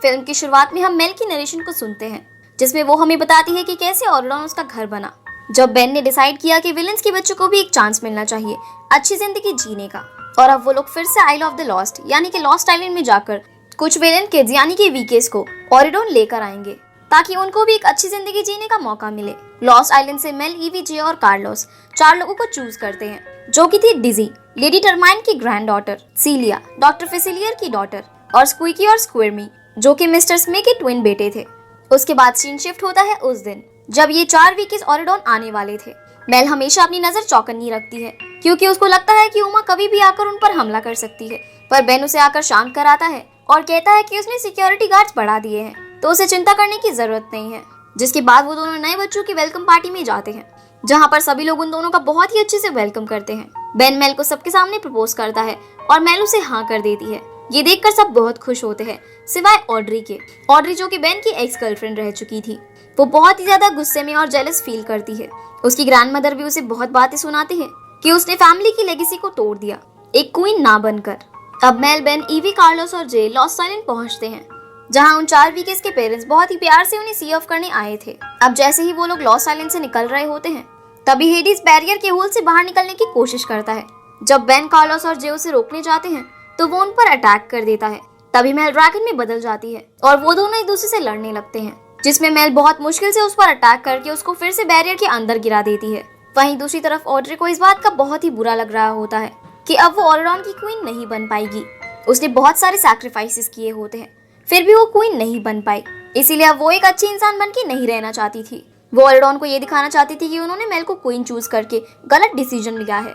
Film की शुरुआत में हम मेल की नरेशन को सुनते हैं, जिसमें वो हमें बताती है कि कैसे ऑर्डन उसका घर बना, जब बेन ने डिसाइड किया कि विलेंस के बच्चों को भी एक चांस मिलना चाहिए अच्छी जिंदगी जीने का। और अब वो लोग फिर से आइल ऑफ द लॉस्ट यानी कि लॉस्ट आइलैंड में जाकर कुछ विलेन किड्स यानी कि वीकेस को ऑरिडोन लेकर आएंगे, ताकि उनको भी एक अच्छी जिंदगी जीने का मौका मिले। लॉस्ट आइलैंड से मेल, ईवी, जे और कार्लोस 4 लोगों को चूज करते हैं, जो कि थी डिजी, लेडी टर्माइन की ग्रैंड डॉटर, सीलिया, डॉक्टर फेसिलियर की डॉटर, और स्क्विकी और स्क्विर्मी, जो कि मिस्टर स्मे के ट्विन बेटे थे। उसके बाद सीन शिफ्ट होता है उस दिन जब ये 4 वीकेस ऑरिडोन आने वाले थे। मेल हमेशा अपनी नजर चौकन्नी रखती है, क्योंकि उसको लगता है कि उमा कभी भी आकर उन पर हमला कर सकती है। पर बेन उसे आकर शांत कराता है और कहता है कि उसने सिक्योरिटी गार्ड्स बढ़ा दिए हैं, तो उसे चिंता करने की जरूरत नहीं है। जिसके बाद वो दोनों नए बच्चों की वेलकम पार्टी में जाते हैं, जहाँ पर सभी लोग उन दोनों का बहुत ही अच्छे से वेलकम करते हैं। बेन मेल को सबके सामने प्रपोज करता है और मेल उसे हाँ कर देती है। ये देखकर सब बहुत खुश होते हैं, सिवाय ऑड्री के। ऑड्री, जो कि बेन की एक्स गर्लफ्रेंड रह चुकी थी, वो बहुत ही ज्यादा गुस्से में और जेलस फील करती है। उसकी ग्रैंडमदर भी उसे बहुत बातें सुनाती है कि उसने फैमिली की लेगेसी को तोड़ दिया, एक क्वीन ना बनकर। अब मेल, बेन, ईवी, कार्लोस और जे लॉस्ट आइलैंड पहुंचते हैं, जहां उन 4 वीकेस के पेरेंट्स बहुत ही प्यार से उन्हें सी ऑफ करने आए थे। अब जैसे ही वो लोग लॉस्ट आइलैंड से निकल रहे होते हैं, तभी हेडिस बैरियर के होल से बाहर निकलने की कोशिश करता है। जब बेन, कार्लोस और जे उसे रोकने जाते हैं, तो वो उन पर अटैक कर देता है। तभी मेल ड्रैगन में बदल जाती है और वो दोनों एक दूसरे से लड़ने लगते हैं, जिसमें मेल बहुत मुश्किल से उस पर अटैक करके उसको फिर से बैरियर के अंदर गिरा देती है। वहीं दूसरी तरफ ऑड्री को इस बात का बहुत ही बुरा लग रहा होता है कि अब वो ऑरिडोन की क्वीन नहीं बन पाएगी। उसने बहुत सारे सैक्रिफाइसेस किए होते हैं, फिर भी वो क्वीन नहीं बन पाई, इसीलिए अब वो एक अच्छी इंसान बन के नहीं रहना चाहती थी। वो ऑरिडोन को ये दिखाना चाहती थी कि उन्होंने मेल को क्वीन चूज करके गलत डिसीजन लिया है।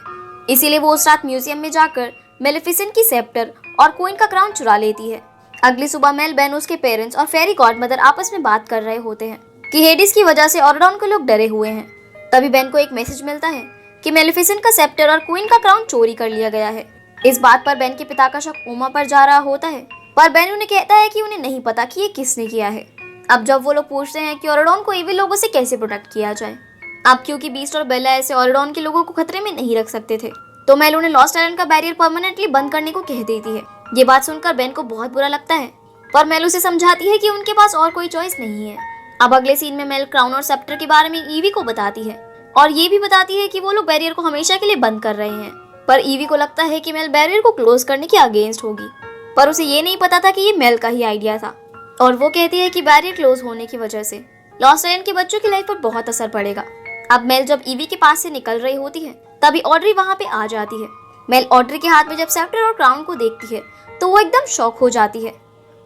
इसीलिए वो उस रात म्यूजियम में जाकर मेलेफिसेंट की सेप्टर और क्वीन का क्राउन चुरा लेती है। अगली सुबह मेल, बेन, उसके पेरेंट्स और फेरी गॉडमदर आपस में बात कर रहे होते हैं कि हेडिस की वजह से ऑरिडोन को लोग डरे हुए हैं। तभी बेन को एक मैसेज मिलता है कि मेलेफिसेंट का सेप्टर और क्वीन का क्राउन चोरी कर लिया गया है। इस बात पर बेन के पिता का शक उमा पर जा रहा होता है, पर बेन उन्हें कहता है कि उन्हें नहीं पता कि ये किसने किया है। अब जब वो लोग पूछते हैं कि ऑरिडोन को इविल लोगों से कैसे प्रोटेक्ट किया जाए, अब क्योंकि बीस्ट और बेला ऐसे ऑरिडोन के लोगों को खतरे में नहीं रख सकते थे, तो मेल उन्हें लॉस्ट आइलैंड का बैरियर परमानेंटली बंद करने को कह देती है। ये बात सुनकर बेन को बहुत बुरा लगता है, पर मेल उसे समझाती है कि उनके पास और कोई चॉइस नहीं है। अब अगले सीन में मेल क्राउन और सेप्टर के बारे में ईवी को बताती है और ये भी बताती है कि वो लोग बैरियर को हमेशा के लिए बंद कर रहे हैं। पर ईवी को लगता है कि मेल बैरियर को क्लोज करने के अगेंस्ट होगी, पर उसे ये नहीं पता था कि ये मेल का ही आइडिया था। और वो कहती है कि बैरियर क्लोज होने की वजह से लॉस्ट आइलैंड के बच्चों की लाइफ पर बहुत असर पड़ेगा। अब मेल जब ईवी के पास से निकल रही होती है, तभी ऑड्री वहाँ पे आ जाती है। मेल ऑड्री के हाथ में जब सेप्टर और क्राउन को देखती है, तो वो एकदम शॉक हो जाती है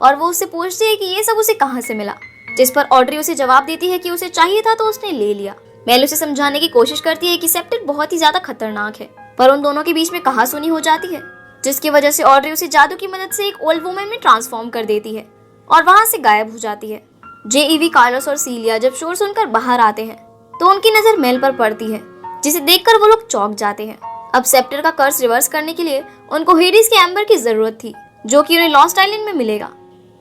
और वो उससे पूछती है कि ये सब उसे कहाँ से मिला, जिस पर ऑड्री उसे जवाब देती है कि उसे चाहिए था तो उसने ले लिया। मेल उसे समझाने की कोशिश करती है कि सेप्टर बहुत ही ज्यादा खतरनाक है, पर उन दोनों के बीच में कहासुनी हो जाती है, जिसकी वजह से ऑड्री उसे जादू की मदद से एक ओल्ड वुमन में ट्रांसफॉर्म कर देती है और वहां से गायब हो जाती है। जे, ईवी, कार्लोस और सीलिया जब शोर सुनकर बाहर आते हैं, तो उनकी नजर मेल पर पड़ती है, जिसे देखकर वो लोग चौंक जाते हैं। अब सेप्टर का कर्स रिवर्स करने के लिए उनको हेडिस के एम्बर की जरूरत थी, जो कि उन्हें लॉस्ट आइलैंड में मिलेगा,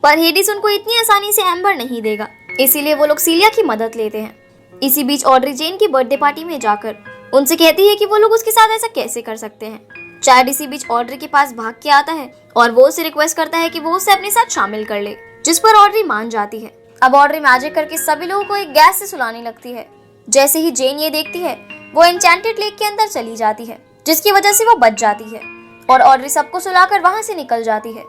पर हेडिस उनको इतनी आसानी से एम्बर नहीं देगा, इसीलिए वो लोग सीलिया की मदद लेते हैं। इसी बीच ऑड्री जेन की बर्थडे पार्टी में जाकर उनसे कहती है कि वो लोग उसके साथ ऐसा कैसे कर सकते हैं। चैड इसी बीच ऑड्री के पास भाग के आता है और वो उसे रिक्वेस्ट करता है कि वो उसे अपने साथ शामिल कर ले, जिस पर ऑड्री मान जाती है। अब ऑड्री मैजिक करके सभी लोगों को एक गैस से सुलाने लगती है। जैसे ही जेन ये देखती है, वो एन्चेंटेड लेक के अंदर चली जाती है, जिसकी वजह से वो बच जाती है और ऑड्री सबको सुलाकर वहां से निकल जाती है।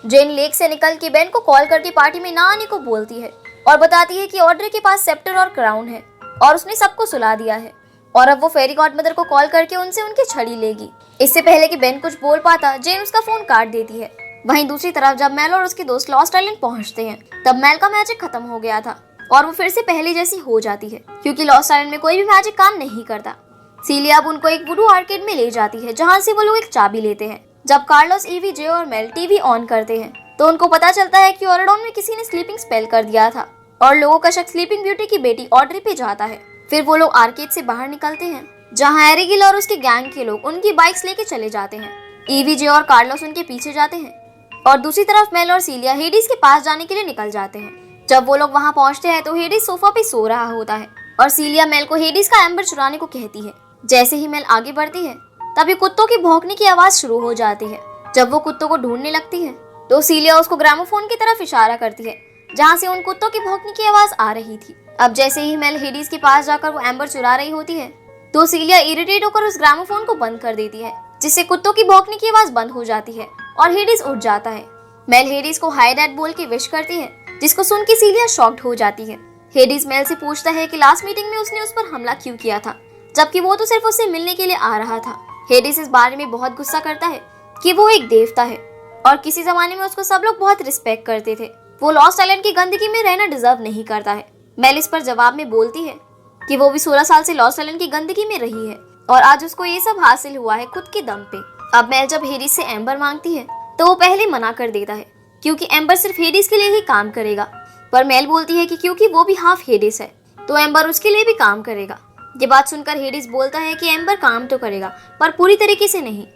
जेन लेक से निकल के बेन को कॉल करके पार्टी में ना आने को बोलती है और बताती है कि ऑड्री के पास सेप्टर और क्राउन है और उसने सबको सुला दिया है और अब वो फेरी गॉडमदर को कॉल करके उनसे उनकी छड़ी लेगी। इससे पहले कि बेन कुछ बोल पाता, जेन उसका फोन काट देती है। वहीं दूसरी तरफ जब मेल और उसके दोस्त लॉस्ट आइलैंड पहुंचते हैं, तब मेल का मैजिक खत्म हो गया था और वो फिर से पहले जैसी हो जाती है, क्योंकि लॉस्ट आइलैंड में कोई भी मैजिक काम नहीं करता। सीलिया अब उनको एक वुडू आर्केड में ले जाती है, जहाँ से वो लोग एक चाबी लेते हैं। जब कार्लोस, ईवी, जे और मेल टीवी ऑन करते हैं, तो उनको पता चलता है कि ऑरिडोन में किसी ने स्लीपिंग स्पेल कर दिया था और लोगों का शक स्लीपिंग ब्यूटी की बेटी ऑड्री पे जाता है। फिर वो लोग आर्केड से बाहर निकलते हैं, जहाँ एरिगिल और उसके गैंग के लोग उनकी बाइक्स लेके चले जाते हैं। ईवी, जे और कार्लोस उनके पीछे जाते हैं और दूसरी तरफ मेल और सीलिया हेडिस के पास जाने के लिए निकल जाते हैं। जब वो लोग वहाँ पहुँचते हैं, तो हेडिस सोफा पे सो रहा होता है और सीलिया मेल को हेडिस का एम्बर चुराने को कहती है। जैसे ही मेल आगे बढ़ती है, तभी कुत्तों की भौंकने की आवाज शुरू हो जाती है। जब वो कुत्तों को ढूंढने लगती है, तो सीलिया उसको ग्रामोफोन की तरफ इशारा करती है जहाँ से उन कुत्तों की भौंकने की आवाज आ रही थी। अब जैसे ही मेल हेडिस के पास जाकर वो एम्बर चुरा रही होती है तो सीलिया इरिटेट होकर उस ग्रामोफोन को बंद कर देती है, जिससे कुत्तों की भौंकने की आवाज बंद हो जाती है और हेडिस उठ जाता है। मेल हेडिस को हाय डैड बोल के विश करती है, जिसको सुन के सीलिया शॉक्ड हो जाती है। हेडिस मेल से पूछता है कि लास्ट मीटिंग में उसने उस पर हमला क्यों किया था, जबकि वो तो सिर्फ उससे मिलने के लिए आ रहा था। हेडिस इस बारे में बहुत गुस्सा करता है कि वो एक देवता है और किसी जमाने में उसको सब लोग बहुत रिस्पेक्ट करते थे। वो लॉस्ट आइलैंड की गंदगी में रहना डिजर्व नहीं करता है। मेल इस पर जवाब में बोलती है कि वो भी 16 साल से लॉस्ट आइलैंड की गंदगी में रही है और आज उसको ये सब हासिल हुआ है खुद के दम पे। अब मेल जब हेडिस से एम्बर मांगती है तो वो पहले मना कर देता है क्योंकि एम्बर सिर्फ हेडिस के लिए ही काम करेगा, पर मेल बोलती है कि क्योंकि वो भी हाफ हेडिस है तो एम्बर उसके लिए भी काम करेगा। ये बात सुनकर हेडिस बोलता है कि एम्बर काम तो करेगा पर पूरी तरीके से नहीं।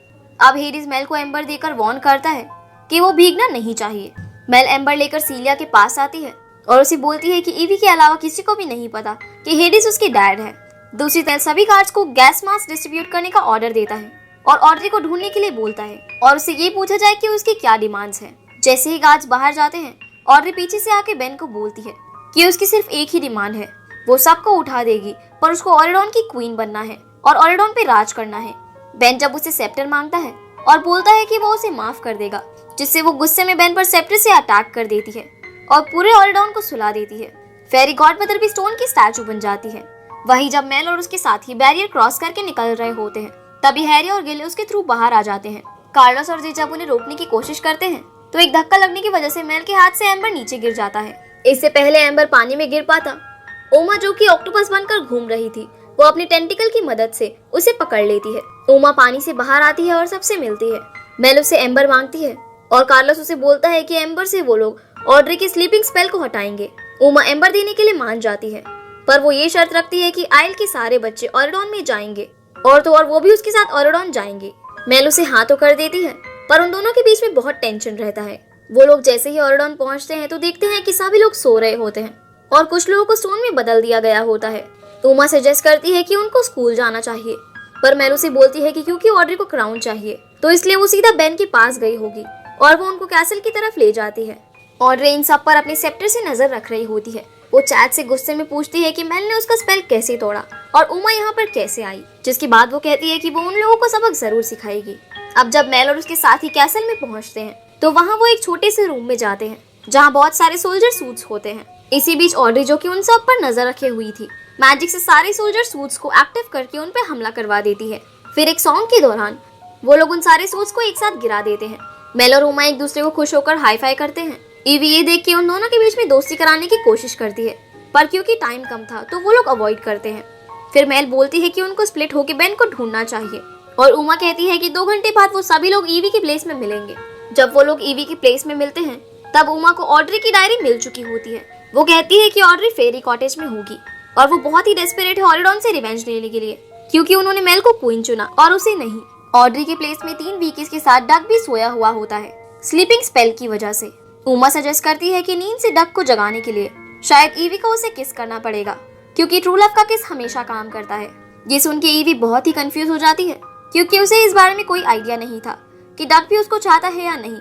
अब हेडिस मेल को एम्बर देकर वार्न करता है कि वो भीगना नहीं चाहिए। मेल एम्बर लेकर सीलिया के पास आती है और उसे बोलती है कि ईवी के अलावा किसी को भी नहीं पता कि हेडिस उसके डैड है। दूसरी तरफ सभी गार्ड्स को गैस मास्क डिस्ट्रीब्यूट करने का ऑर्डर देता है और ऑड्री को ढूंढने के लिए बोलता है और उससे ये पूछा जाए कि उसकी क्या डिमांड्स हैं। जैसे ही गार्ड्स बाहर जाते हैं ऑड्री पीछे से आके बेन को बोलती है कि उसकी सिर्फ एक ही डिमांड है, वो सबको उठा देगी पर उसको ऑरेडॉन की क्वीन बनना है और ऑरेडॉन पे राज करना है। बेन जब उसे सेप्टर मांगता है और बोलता है कि वो उसे माफ कर देगा, जिससे वो गुस्से में बेन पर सेप्टर से अटैक कर देती है और पूरे ऑरेडॉन को सुला देती है। फेरी गॉडमदर भी स्टोन की स्टैचू बन जाती है। वहीं जब मेल और उसके साथी बैरियर क्रॉस करके निकल रहे होते हैं तभी हैरी और गिल उसके थ्रू बाहर आ जाते हैं। कार्लोस और जे जब उन्हें रोकने की कोशिश करते हैं तो एक धक्का लगने की वजह से मेल के हाथ से एम्बर नीचे गिर जाता है। इससे पहले एम्बर पानी में गिर पाता, ओमा जो कि ऑक्टोपस बनकर घूम रही थी वो अपनी टेंटिकल की मदद से उसे पकड़ लेती है। ओमा पानी से बाहर आती है और सबसे मिलती है। मेल उसे एम्बर मांगती है और कार्लोस उसे बोलता है कि एम्बर से वो लोग ऑड्री की स्लीपिंग स्पेल को हटाएंगे। ओमा एम्बर देने के लिए मान जाती है पर वो ये शर्त रखती है कि आइल के सारे बच्चे ऑरेडॉन में जाएंगे और तो और वो भी उसके साथ ऑरेडॉन जाएंगे। मेल उसे हाँ तो कर देती है पर उन दोनों के बीच में बहुत टेंशन रहता है। वो लोग जैसे ही ऑरेडॉन पहुंचते हैं तो देखते हैं कि सभी लोग सो रहे होते हैं और कुछ लोगों को स्टोन में बदल दिया गया होता है। ओमा सजेस्ट करती है कि उनको स्कूल जाना चाहिए पर मेल उसे बोलती है कि क्योंकि ऑड्री को क्राउन चाहिए तो इसलिए वो सीधा बेन के पास गई होगी और वो उनको कैसल की तरफ ले जाती है। ऑड्री इन सब पर अपने सेप्टर से नजर रख रही होती है। वो चैट से गुस्से में पूछती है कि मेल ने उसका स्पेल कैसे तोड़ा और उमा यहाँ पर कैसे आई, जिसके बाद वो कहती है कि वो उन लोगों को सबक जरूर सिखाएगी। अब जब मेल और उसके साथी कैसल में पहुंचते हैं तो वहाँ वो एक छोटे से रूम में जाते हैं जहाँ बहुत सारे सोल्जर सूट्स होते हैं। इसी बीच ऑड्री जो कि उन सब पर नजर रखे हुई थी मैजिक से सारे सोल्जर सूट्स को एक्टिव करके उन पर हमला करवा देती है। फिर एक सॉन्ग के दौरान वो लोग उन सारे सूट्स को एक साथ गिरा देते हैं। मेल और उमा एक दूसरे को खुश होकर हाई फाई करते हैं। ईवी ये देख के उन दोनों के बीच में दोस्ती कराने की कोशिश करती है पर क्योंकि टाइम कम था तो वो लोग अवॉइड करते हैं। फिर मेल बोलती है कि उनको स्प्लिट होकर बेन को ढूंढना चाहिए और उमा कहती है कि 2 घंटे बाद वो सभी लोग ईवी की प्लेस में मिलेंगे। जब वो लोग ईवी की प्लेस में मिलते हैं तब उमा को ऑड्री की डायरी मिल चुकी होती है। वो कहती है कि ऑड्री फेरी कॉटेज में होगी और वो बहुत ही डेस्परेट है ऑरेडॉन से रिवेंज लेने के लिए क्योंकि उन्होंने मेल को क्वीन चुना और उसे नहीं। ऑड्री के प्लेस में 3 वीकीज के साथ डक भी सोया हुआ होता है स्लीपिंग स्पेल की वजह से। उमा सजेस्ट करती है कि नींद से डक को जगाने के लिए शायद ईवी को उसे किस करना पड़ेगा क्योंकि ट्रू लव का किस हमेशा काम करता है। ये सुन के ईवी बहुत ही कंफ्यूज हो जाती है क्योंकि उसे इस बारे में कोई आइडिया नहीं था कि डक भी उसको चाहता है या नहीं।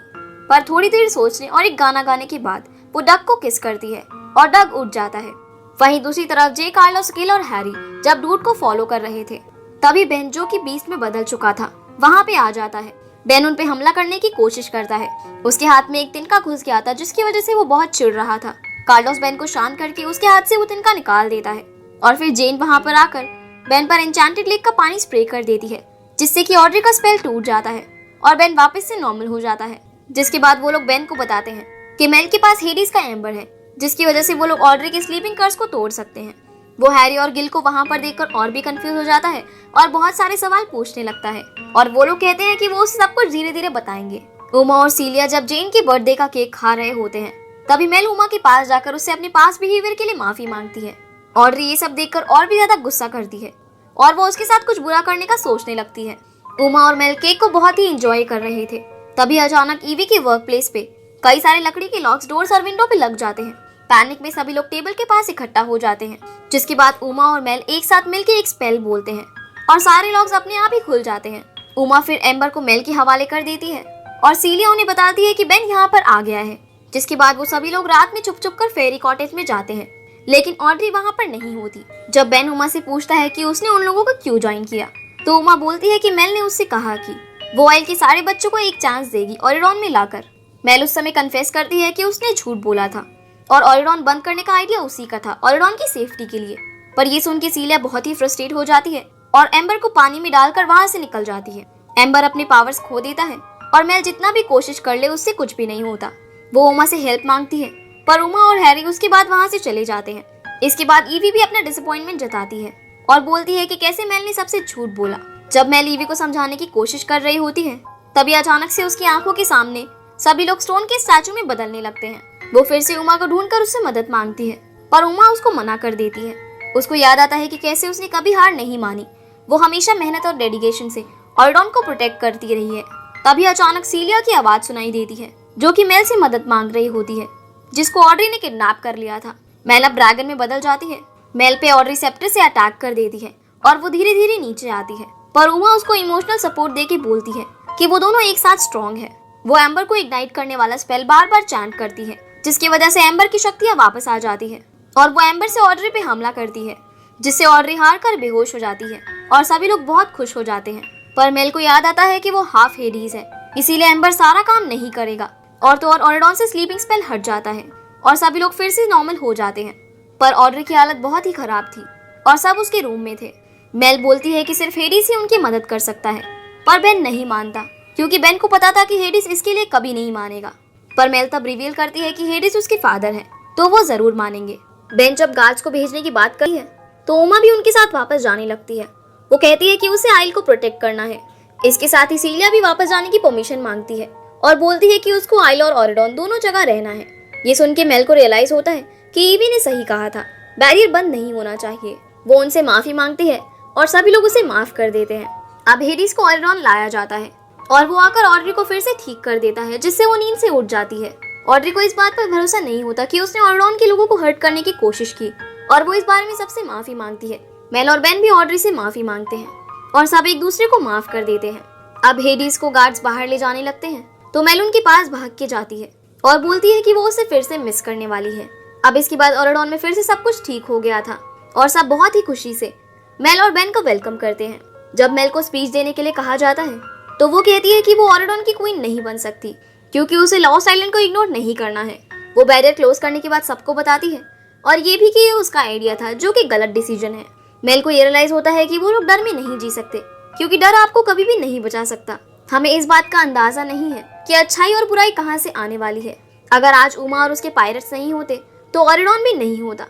पर थोड़ी देर सोचने और एक गाना गाने के बाद वो डक को किस करती है और डक उठ जाता है। वहीं दूसरी तरफ जे, कार्लोस, गिल और हैरी जब डूड को फॉलो कर रहे थे तभी बेन जो कि बीस्ट में बदल चुका था वहाँ पे आ जाता है। बेन उन पे हमला करने की कोशिश करता है। उसके हाथ में एक तिनका घुस गया था जिसकी वजह से वो बहुत चिढ़ रहा था। कार्लोस बेन को शांत करके उसके हाथ से वो तिनका निकाल देता है और फिर जेन वहाँ पर आकर बेन पर एन्चेंटेड लेक का पानी स्प्रे कर देती है जिससे कि ऑड्री का स्पेल टूट जाता है और बेन वापस से नॉर्मल हो जाता है। जिसके बाद वो लोग बेन को बताते हैं कि मेल के पास हेडिस का एम्बर है जिसकी वजह से वो लोग ऑड्री के स्लीपिंग कर्स को तोड़ सकते हैं। वो हैरी और गिल को वहाँ पर देखकर और भी कंफ्यूज हो जाता है और बहुत सारे सवाल पूछने लगता है और वो लोग कहते हैं कि वो सब कुछ धीरे धीरे बताएंगे। उमा और सीलिया जब जेन के बर्थडे का केक खा रहे होते हैं तभी मेल उमा के पास जाकर उससे अपने पास बिहेवियर के लिए माफी मांगती है। ऑड्री ये सब देखकर और भी ज्यादा गुस्सा करती है और वो उसके साथ कुछ बुरा करने का सोचने लगती है। उमा और मेल केक को बहुत ही इंजॉय कर रहे थे तभी अचानक ईवी के वर्क प्लेस पे कई सारे लकड़ी के लॉक्स डोर्स और विंडो पे लग जाते हैं। पैनिक में सभी लोग टेबल के पास इकट्ठा हो जाते हैं जिसके बाद उमा और मेल एक साथ मिलकर एक स्पेल बोलते हैं और सारे लॉक्स अपने आप ही खुल जाते हैं। उमा फिर एम्बर को मेल के हवाले कर देती है और सीलिया उन्हें बताती है कि बेन यहाँ पर आ गया है। जिसके बाद वो सभी लोग रात में छुप छुप कर फेरी कॉटेज में जाते हैं, लेकिन ऑड्री वहाँ पर नहीं होती। जब बेन उमा से पूछता है कि उसने उन लोगों को क्यों ज्वाइन किया, तो उमा बोलती है कि मेल ने उससे कहा कि वो आइल के सारे बच्चों को एक चांस देगी ओरेगॉन में लाकर। मेल उस समय कन्फेस करती है कि उसने झूठ बोला था और ओरेगॉन बंद करने का आइडिया उसी का था, ओरेगॉन की सेफ्टी के लिए। पर ये सुन के सीलिया बहुत ही फ्रस्ट्रेट हो जाती है और एम्बर को पानी में डालकर वहां से निकल जाती है। एम्बर अपने पावर्स खो देता है और मेल जितना भी कोशिश कर ले उससे कुछ भी नहीं होता। वो उमा से हेल्प मांगती है, पर उमा और हैरी उसके बाद वहां से चले जाते हैं। इसके बाद ईवी भी अपना डिसअपॉइंटमेंट जताती है और बोलती है कि कैसे मेल ने सबसे झूठ बोला। जब मेल ईवी को समझाने की कोशिश कर रही होती है, तभी अचानक से उसकी आंखों के सामने सभी लोग स्टोन के स्टैचू में बदलने लगते हैं। वो फिर से उमा को ढूंढकर उससे मदद मांगती है, पर उमा उसको मना कर देती है। उसको याद आता है कि कैसे उसने कभी हार नहीं मानी, वो हमेशा मेहनत और डेडिकेशन से ओरेगॉन को प्रोटेक्ट करती रही है। तभी अचानक सीलिया की आवाज सुनाई देती है, जो कि मेल से मदद मांग रही होती है, जिसको ऑड्री ने किडनैप कर लिया था। मेल अब ड्रैगन में बदल जाती है। मेल पे ऑड्री सेप्टर से अटैक कर देती है और वो धीरे धीरे नीचे आती है, पर उमा उसको इमोशनल सपोर्ट देके बोलती है कि वो दोनों एक साथ स्ट्रॉन्ग है। वो एम्बर को इग्नाइट करने वाला स्पेल बार बार चैंट करती है, जिसकी वजह से एम्बर की शक्तियां वापस आ जाती है और वो एम्बर से ऑड्री पे हमला करती है, जिससे ऑड्री हार कर बेहोश हो जाती है और सभी लोग बहुत खुश हो जाते हैं। पर मेल को याद आता है कि वो हाफ हेडीज है, इसीलिए एम्बर सारा काम नहीं करेगा और तो और ओरेगॉन से स्लीपिंग स्पेल हट जाता है और सभी लोग फिर से नॉर्मल हो जाते हैं। पर ऑड्री की हालत बहुत ही खराब थी और सब उसके रूम में थे। मेल बोलती है कि सिर्फ हेडिस ही उनकी मदद कर सकता है, पर बेन नहीं मानता, क्योंकि बेन को पता था कि हेडिस इसके लिए कभी नहीं मानेगा। पर मेल तब रिवील करती है कि हेडिस उसके फादर है, तो वो जरूर मानेंगे। बेन जब गार्ड्स को भेजने की बात करी है, तो उमा भी उनके साथ वापस जाने लगती है। वो कहती है कि उसे आइल को प्रोटेक्ट करना है। इसके साथ ही सीलिया भी वापस जाने की परमिशन मांगती है और बोलती है कि उसको आइल और ओरेगॉन दोनों जगह रहना है। ये सुन के मेल को रियलाइज होता है कि ईवी ने सही कहा था, बैरियर बंद नहीं होना चाहिए। वो उनसे माफी मांगती है और सभी लोग उसे माफ कर देते हैं। अब हेडिस को ओरेगॉन लाया जाता है और वो आकर ऑड्री को फिर से ठीक कर देता है, जिससे वो नींद से उठ जाती है। ऑड्री को इस बात पर भरोसा नहीं होता कि उसने ओरेगॉन के लोगों को हर्ट करने की कोशिश की और वो इस बारे में सबसे माफी मांगती है। मेल और बेन भी ऑड्री से माफी मांगते हैं और सब एक दूसरे को माफ कर देते हैं। अब हेडिस को गार्ड्स बाहर ले जाने लगते हैं, तो मेल उनके पास भाग के जाती है और बोलती है कि वो उसे फिर से मिस करने वाली है। अब इसके बाद ओरेगॉन में फिर से सब कुछ ठीक हो गया था और सब बहुत ही खुशी से मेल और बेन को वेलकम करते हैं। जब मेल को स्पीच देने के लिए कहा जाता है, तो वो कहती है कि वो ओरेगॉन की क्वीन नहीं बन सकती, क्योंकि उसे लॉस्ट आइलैंड को इग्नोर नहीं करना है। वो बैरियर क्लोज करने के बाद सबको बताती है और ये भी कि ये उसका आइडिया था, जो कि गलत डिसीजन है। मेल को ये रियलाइज होता है कि वो लोग डर में नहीं जी सकते, क्योंकि डर आपको कभी भी नहीं बचा सकता। हमें इस बात का अंदाजा नहीं है कि अच्छाई और बुराई कहाँ से आने वाली है। अगर आज उमा और उसके पायरेट्स नहीं होते, तो ओरेगॉन भी नहीं होता।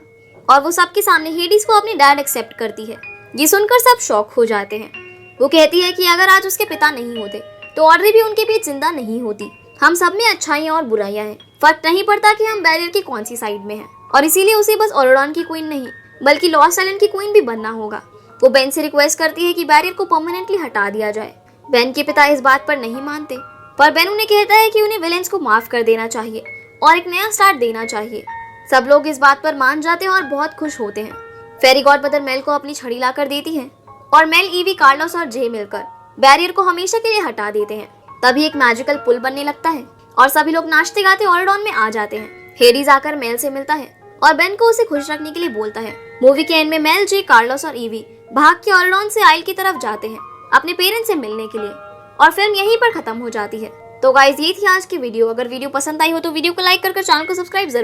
और वो सबके सामने हेडिस को अपने डैड एक्सेप्ट करती है। ये सुनकर सब शॉक हो जाते हैं। वो कहती है कि अगर आज उसके पिता नहीं होते, तो ऑड्री भी उनके बीच जिंदा नहीं होती। हम सब में अच्छाइयाँ और बुराइयां हैं, फर्क नहीं पड़ता कि हम बैरियर की कौन सी साइड में हैं। और इसीलिए उसे बस ओरेगॉन की क्वीन नहीं, बल्कि लॉस्ट आइलैंड की क्वीन भी बनना होगा। वो बेन से रिक्वेस्ट करती है कि बैरियर को परमानेंटली हटा दिया जाए। बेन के पिता इस बात पर नहीं मानते, पर बेन उन्हें कहता है कि उन्हें विलेंस को माफ कर देना चाहिए और एक नया स्टार्ट देना चाहिए। सब लोग इस बात पर मान जाते हैं और बहुत खुश होते हैं। फेरी गॉडमदर मेल को अपनी छड़ी लाकर देती है और मेल, ईवी, कार्लोस और जे मिलकर बैरियर को हमेशा के लिए हटा देते हैं। तभी एक मैजिकल पुल बनने लगता है और सभी लोग नाचते गाते ओरेगॉन में आ जाते हैं। हेडिस आकर मेल से मिलता है और बेन को उसे खुश रखने के लिए बोलता है। मूवी के एंड में मेल, जे, कार्लोस और ईवी भाग के ओरेगॉन से आइल की तरफ जाते हैं अपने पेरेंट्स से मिलने के लिए, और फिल्म यहीं पर खत्म हो जाती है। तो गाइस, ये थी आज की वीडियो। अगर वीडियो पसंद आई हो तो वीडियो को लाइक कर चैनल को सब्सक्राइब जरूर